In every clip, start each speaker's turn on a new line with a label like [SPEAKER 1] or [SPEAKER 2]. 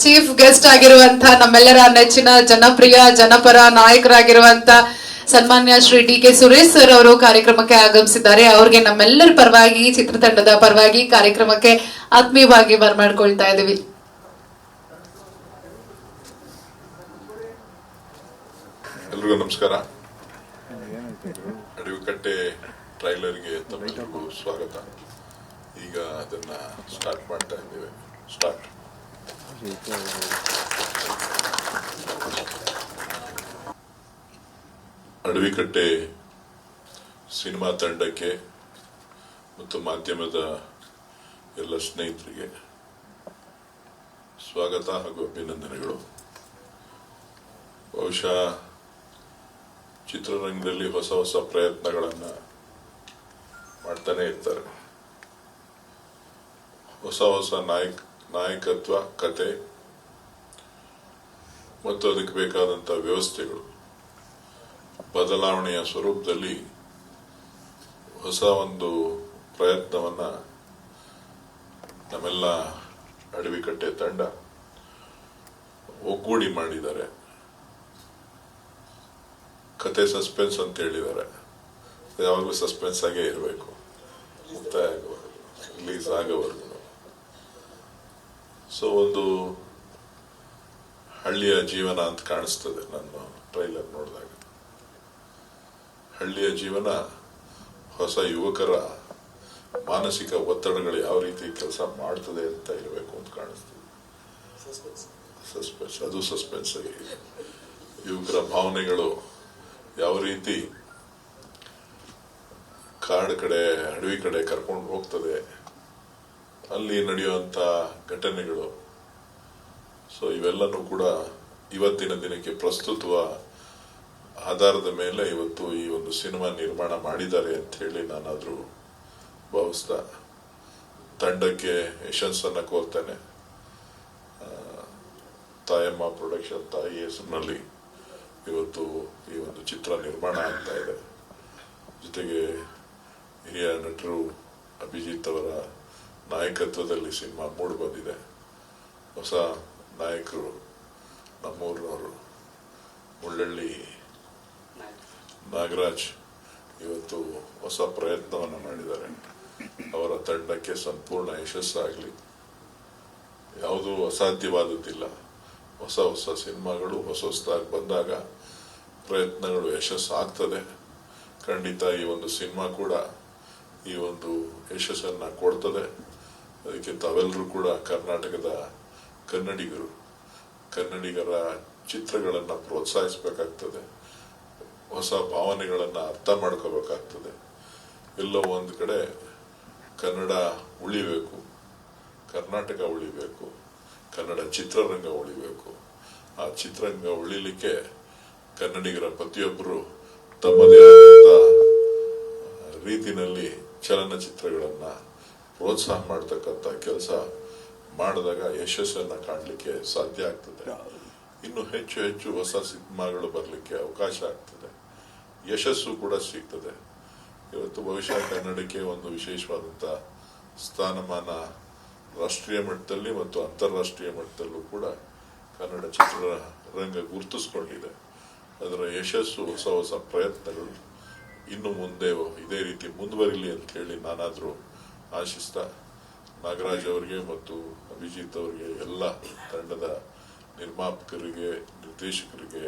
[SPEAKER 1] Chief guest ಆಗಿರುವಂತ ನಮ್ಮೆಲ್ಲರ ನೆಚ್ಚಿನ ಜನಪ್ರಿಯ ಜನಪರ ನಾಯಕರಾಗಿರುವಂತ ಸನ್ಮಾನ್ಯ ಶ್ರೀ ಡಿ.ಕೆ. ಸುರೇಶ್ ಸರ್ ಅವರು ಕಾರ್ಯಕ್ರಮಕ್ಕೆ ಆಗಮಿಸಿದ್ದಾರೆ. ಅವ್ರಿಗೆ ನಮ್ಮೆಲ್ಲರ ಪರವಾಗಿ, ಚಿತ್ರತಂಡದ ಪರವಾಗಿ ಕಾರ್ಯಕ್ರಮಕ್ಕೆ ಆತ್ಮೀಯವಾಗಿ ಬರಮಾಡ್ಕೊಳ್ತಾ ಇದ್ದೀವಿ.
[SPEAKER 2] ಎಲ್ರಿಗೂ ನಮಸ್ಕಾರ. ಅಡವಿಕಟ್ಟೆ ಟ್ರೈಲರ್ಗೆ ತಮ್ಮೆಲ್ಲರಿಗೂ ಸ್ವಾಗತ. ಈಗ ಅದನ್ನ ಸ್ಟಾರ್ಟ್ ಮಾಡ್ತಾ ಇದ್ದೇವೆ. ಸ್ಟಾರ್ಟ್. ಅಡವಿಕಟ್ಟೆ ಸಿನಿಮಾ ತಂಡಕ್ಕೆ ಮತ್ತು ಮಾಧ್ಯಮದ ಎಲ್ಲ ಸ್ನೇಹಿತರಿಗೆ ಸ್ವಾಗತ ಹಾಗೂ ಅಭಿನಂದನೆಗಳು. ಬಹುಶಃ ಚಿತ್ರರಂಗದಲ್ಲಿ ಹೊಸ ಹೊಸ ಪ್ರಯತ್ನಗಳನ್ನ ಮಾಡ್ತಾನೆ ಇರ್ತಾರೆ. ಹೊಸ ಹೊಸ ನಾಯಕತ್ವ, ಕತೆ ಮತ್ತು ಅದಕ್ಕೆ ಬೇಕಾದಂತ ವ್ಯವಸ್ಥೆಗಳು ಬದಲಾವಣೆಯ ಸ್ವರೂಪದಲ್ಲಿ ಹೊಸ ಒಂದು ಪ್ರಯತ್ನವನ್ನ ನಮ್ಮೆಲ್ಲ ಅಡವಿಕಟ್ಟೆ ತಂಡ ಒಗ್ಗೂಡಿ ಮಾಡಿದ್ದಾರೆ. ಕತೆ ಸಸ್ಪೆನ್ಸ್ ಅಂತ ಹೇಳಿದ್ದಾರೆ. ಯಾವಾಗಲೂ ಸಸ್ಪೆನ್ಸ್ ಆಗೇ ಇರಬೇಕು, ಮುಕ್ತಾಯ ಆಗೋವರೆಗೂ, ರಿಲೀಸ್ ಆಗೋವರೆಗೂ. ಸೊ ಒಂದು ಹಳ್ಳಿಯ ಜೀವನ ಅಂತ ಕಾಣಿಸ್ತದೆ ನನ್ನ ಟ್ರೈಲರ್ ನೋಡಿದಾಗ. ಹಳ್ಳಿಯ ಜೀವನ ಹೊಸ ಯುವಕರ ಮಾನಸಿಕ ಒತ್ತಡಗಳು ಯಾವ ರೀತಿ ಕೆಲಸ ಮಾಡ್ತದೆ ಅಂತ ಇರಬೇಕು ಅಂತ ಕಾಣಿಸ್ತದೆ. ಸಸ್ಪೆನ್ಸ್, ಅದು ಸಸ್ಪೆನ್ಸ್ ಆಗಿ ಯುವಕರ ಭಾವನೆಗಳು ಯಾವ ರೀತಿ ಕಾಡು ಕಡೆ, ಅಡವಿ ಕಡೆ ಕರ್ಕೊಂಡು ಹೋಗ್ತದೆ, ಅಲ್ಲಿ ನಡೆಯುವಂತ ಘಟನೆಗಳು. ಸೊ ಇವೆಲ್ಲನೂ ಕೂಡ ಇವತ್ತಿನ ದಿನಕ್ಕೆ ಪ್ರಸ್ತುತವ ಆಧಾರದ ಮೇಲೆ ಇವತ್ತು ಈ ಒಂದು ಸಿನಿಮಾ ನಿರ್ಮಾಣ ಮಾಡಿದ್ದಾರೆ ಅಂತ ಹೇಳಿ ನಾನಾದ್ರೂ ಭಾವಿಸ್ತಾ ತಂಡಕ್ಕೆ ಯಶಸ್ಸನ್ನ ಕೋರ್ತೇನೆ. ತಾಯಮ್ಮ ಪ್ರೊಡಕ್ಷನ್, ತಾಯಿ ಹೆಸರಿನಲ್ಲಿ ಇವತ್ತು ಈ ಒಂದು ಚಿತ್ರ ನಿರ್ಮಾಣ ಆಗ್ತಾ ಇದೆ. ಜೊತೆಗೆ ಹಿರಿಯ ನಟರು ಅಭಿಜಿತ್ ಅವರ ನಾಯಕತ್ವದಲ್ಲಿ ಸಿನಿಮಾ ಮೂಡಿ ಬಂದಿದೆ. ಹೊಸ ನಾಯಕರು ನಮ್ಮೂರಿನವರು ಮುಳ್ಳಳ್ಳಿ ನಾಗರಾಜ್ ಇವತ್ತು ಹೊಸ ಪ್ರಯತ್ನವನ್ನು ಮಾಡಿದ್ದಾರೆ. ಅವರ ತಂಡಕ್ಕೆ ಸಂಪೂರ್ಣ ಯಶಸ್ಸಾಗಲಿ. ಯಾವುದೂ ಅಸಾಧ್ಯವಾದದ್ದಿಲ್ಲ. ಹೊಸ ಹೊಸ ಸಿನಿಮಾಗಳು ಹೊಸದಾಗಿ ಬಂದಾಗ ಪ್ರಯತ್ನಗಳು ಯಶಸ್ಸಾಗ್ತದೆ. ಖಂಡಿತ ಈ ಒಂದು ಸಿನಿಮಾ ಕೂಡ ಈ ಒಂದು ಯಶಸ್ಸನ್ನ ಕೊಡ್ತದೆ. ಅದಕ್ಕೆ ತಾವೆಲ್ಲರೂ ಕೂಡ ಕರ್ನಾಟಕದ ಕನ್ನಡಿಗರ ಚಿತ್ರಗಳನ್ನ ಪ್ರೋತ್ಸಾಹಿಸಬೇಕಾಗ್ತದೆ. ಹೊಸ ಭಾವನೆಗಳನ್ನ ಅರ್ಥ ಮಾಡ್ಕೋಬೇಕಾಗ್ತದೆ. ಎಲ್ಲೋ ಒಂದು ಕಡೆ ಕನ್ನಡ ಉಳಿಬೇಕು, ಕರ್ನಾಟಕ ಉಳಿಬೇಕು, ಕನ್ನಡ ಚಿತ್ರರಂಗ ಉಳಿಬೇಕು. ಆ ಚಿತ್ರರಂಗ ಉಳಿಲಿಕ್ಕೆ ಕನ್ನಡಿಗರ ಪ್ರತಿಯೊಬ್ಬರು ತಮ್ಮದೇ ಆದಂತ ರೀತಿನಲ್ಲಿ ಚಲನಚಿತ್ರಗಳನ್ನ ಪ್ರೋತ್ಸಾಹ ಮಾಡತಕ್ಕಂತ ಕೆಲಸ ಮಾಡಿದಾಗ ಯಶಸ್ಸನ್ನ ಕಾಣಲಿಕ್ಕೆ ಸಾಧ್ಯ ಆಗ್ತದೆ. ಇನ್ನು ಹೆಚ್ಚು ಹೆಚ್ಚು ಹೊಸ ಸಿನಿಮಾಗಳು ಬರಲಿಕ್ಕೆ ಅವಕಾಶ ಆಗ್ತದೆ. ಯಶಸ್ಸು ಕೂಡ ಸಿಗ್ತದೆ. ಇವತ್ತು ಬಹುಶಃ ಕನ್ನಡಕ್ಕೆ ಒಂದು ವಿಶೇಷವಾದಂತ ಸ್ಥಾನಮಾನ ರಾಷ್ಟ್ರೀಯ ಮಟ್ಟದಲ್ಲಿ ಮತ್ತು ಅಂತಾರಾಷ್ಟ್ರೀಯ ಮಟ್ಟದಲ್ಲೂ ಕೂಡ ಕನ್ನಡ ಚಿತ್ರರಂಗ ಗುರುತಿಸ್ಕೊಂಡಿದೆ. ಅದರ ಯಶಸ್ಸು, ಹೊಸ ಹೊಸ ಪ್ರಯತ್ನಗಳು ಇನ್ನು ಮುಂದೆ ಇದೇ ರೀತಿ ಮುಂದುವರಿಲಿ ಅಂತ ಹೇಳಿ ನಾನಾದ್ರೂ ಆಶಿಸ್ತಾ, ನಾಗರಾಜ್ ಅವರಿಗೆ ಮತ್ತು ಅಭಿಜಿತ್ ಅವರಿಗೆ, ಎಲ್ಲ ತಂಡದ ನಿರ್ಮಾಪಕರಿಗೆ, ನಿರ್ದೇಶಕರಿಗೆ,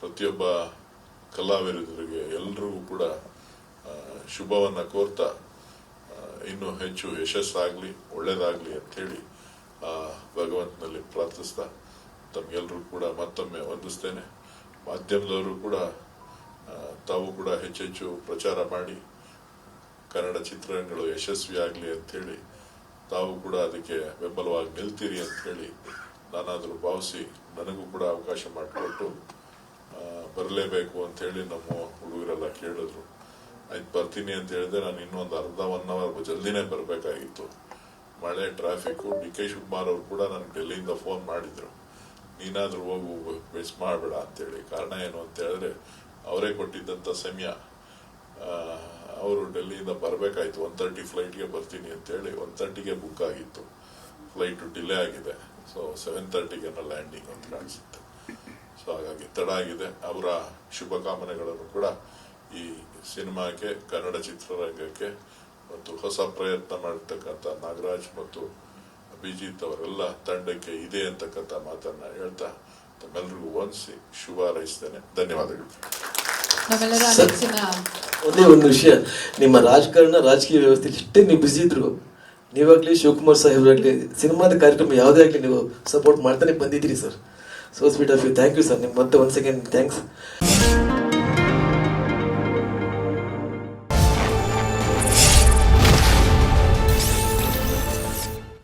[SPEAKER 2] ಪ್ರತಿಯೊಬ್ಬ ಕಲಾವಿದರಿಗೆ ಎಲ್ಲರಿಗೂ ಕೂಡ ಶುಭವನ್ನ ಕೋರ್ತಾ ಇನ್ನೂ ಹೆಚ್ಚು ಯಶಸ್ಸಾಗ್ಲಿ, ಒಳ್ಳೇದಾಗ್ಲಿ ಅಂತ ಹೇಳಿ ಭಗವಂತನಲ್ಲಿ ಪ್ರಾರ್ಥಿಸ್ತಾ ತಮ್ಗೆಲ್ಲರೂ ಕೂಡ ಮತ್ತೊಮ್ಮೆ ವಂದಿಸ್ತೇನೆ. ಮಾಧ್ಯಮದವರು ಕೂಡ ತಾವು ಕೂಡ ಹೆಚ್ಚೆಚ್ಚು ಪ್ರಚಾರ ಮಾಡಿ ಕನ್ನಡ ಚಿತ್ರರಂಗಗಳು ಯಶಸ್ವಿ ಆಗ್ಲಿ ಅಂತ ಹೇಳಿ ತಾವು ಕೂಡ ಅದಕ್ಕೆ ಬೆಂಬಲವಾಗಿ ನಿಲ್ತೀರಿ ಅಂತ ಹೇಳಿ ನಾನಾದ್ರೂ ಭಾವಿಸಿ ನನಗೂ ಕೂಡ ಅವಕಾಶ ಮಾಡಿಕೊಟ್ಟು ಬರಲೇಬೇಕು ಅಂತ ಹೇಳಿ ನಮ್ಮ ಹುಡುಗರೆಲ್ಲ ಕೇಳಿದ್ರು. ಆಯ್ತು ಬರ್ತೀನಿ ಅಂತ ಹೇಳಿದ್ರೆ ನಾನು ಇನ್ನೊಂದು ಅರ್ಧ 1 ಅವರ್ ಜಲ್ದಿನೇ ಬರಬೇಕಾಗಿತ್ತು. ಮಳೆ, ಟ್ರಾಫಿಕ್. ಡಿ.ಕೆ. ಶಿವಕುಮಾರ್ ಅವರು ಕೂಡ ನನಗೆ ಡೆಲ್ಲಿಯಿಂದ ಫೋನ್ ಮಾಡಿದ್ರು, ನೀನಾದ್ರೂ ಹೋಗು, ಮಿಸ್ ಮಾಡಬೇಡ ಅಂತೇಳಿ. ಕಾರಣ ಏನು ಅಂತ ಹೇಳಿದ್ರೆ ಅವರೇ ಕೊಟ್ಟಿದ್ದಂತ ಸಮಯ. ಅವರು ಡೆಲ್ಲಿಯಿಂದ ಬರಬೇಕಾಯ್ತು. 1:30 ಫ್ಲೈಟ್ಗೆ ಬರ್ತೀನಿ ಅಂತ ಹೇಳಿ 1:30ಗೆ ಬುಕ್ ಆಗಿತ್ತು. ಫ್ಲೈಟ್ ಡಿಲೇ ಆಗಿದೆ. ಸೊ 7:30ಗೆ ಲ್ಯಾಂಡಿಂಗ್ ಅಂತ ಕಾಣಿಸುತ್ತೆ. ಸೊ ಹಾಗಾಗಿ ತಡ ಆಗಿದೆ. ಅವರ ಶುಭಕಾಮನೆಗಳನ್ನು ಕೂಡ ಈ ಸಿನಿಮಾಗೆ, ಕನ್ನಡ ಚಿತ್ರರಂಗಕ್ಕೆ ಮತ್ತು ಹೊಸ ಪ್ರಯತ್ನ ಮಾಡತಕ್ಕಂಥ ನಾಗರಾಜ್ ಮತ್ತು ಅಭಿಜಿತ್ ಅವರೆಲ್ಲ ತಂಡಕ್ಕೆ ಇದೆ ಅಂತಕ್ಕಂಥ ಮಾತನ್ನ ಹೇಳ್ತಾ ತಮ್ಮೆಲ್ಲರಿಗೂ ವಂದಿಸಿ ಶುಭ ಹಾರೈಸ್ತೇನೆ. ಧನ್ಯವಾದಗಳು.
[SPEAKER 1] ನಮ್ಮೆಲ್ಲರ
[SPEAKER 3] ಸರ್,
[SPEAKER 1] ನೆಚ್ಚಿನ
[SPEAKER 3] ಒಂದೇ ಒಂದು ವಿಷಯ, ನಿಮ್ಮ ರಾಜಕಾರಣ ರಾಜಕೀಯ ವ್ಯವಸ್ಥೆ ಇಷ್ಟೇ ನೀವು ಬಿಸಿ ಇದ್ರು, ನೀವಾಗ್ಲಿ ಶಿವಕುಮಾರ್ ಸಾಹೇಬ್ರಾಗ್ಲಿ ಸಿನಿಮಾದ ಕಾರ್ಯಕ್ರಮ ಯಾವುದೇ ಆಗ್ಲಿ ನೀವು ಸಪೋರ್ಟ್ ಮಾಡ್ತಾನೆ ಬಂದಿದ್ದೀರಿ sir. So sweet of you. Thank you sir. ನಿಮ್ಗೆ ಮತ್ತೆ ಒನ್ಸ್ ಅಗೇನ್ ಥ್ಯಾಂಕ್ಸ್.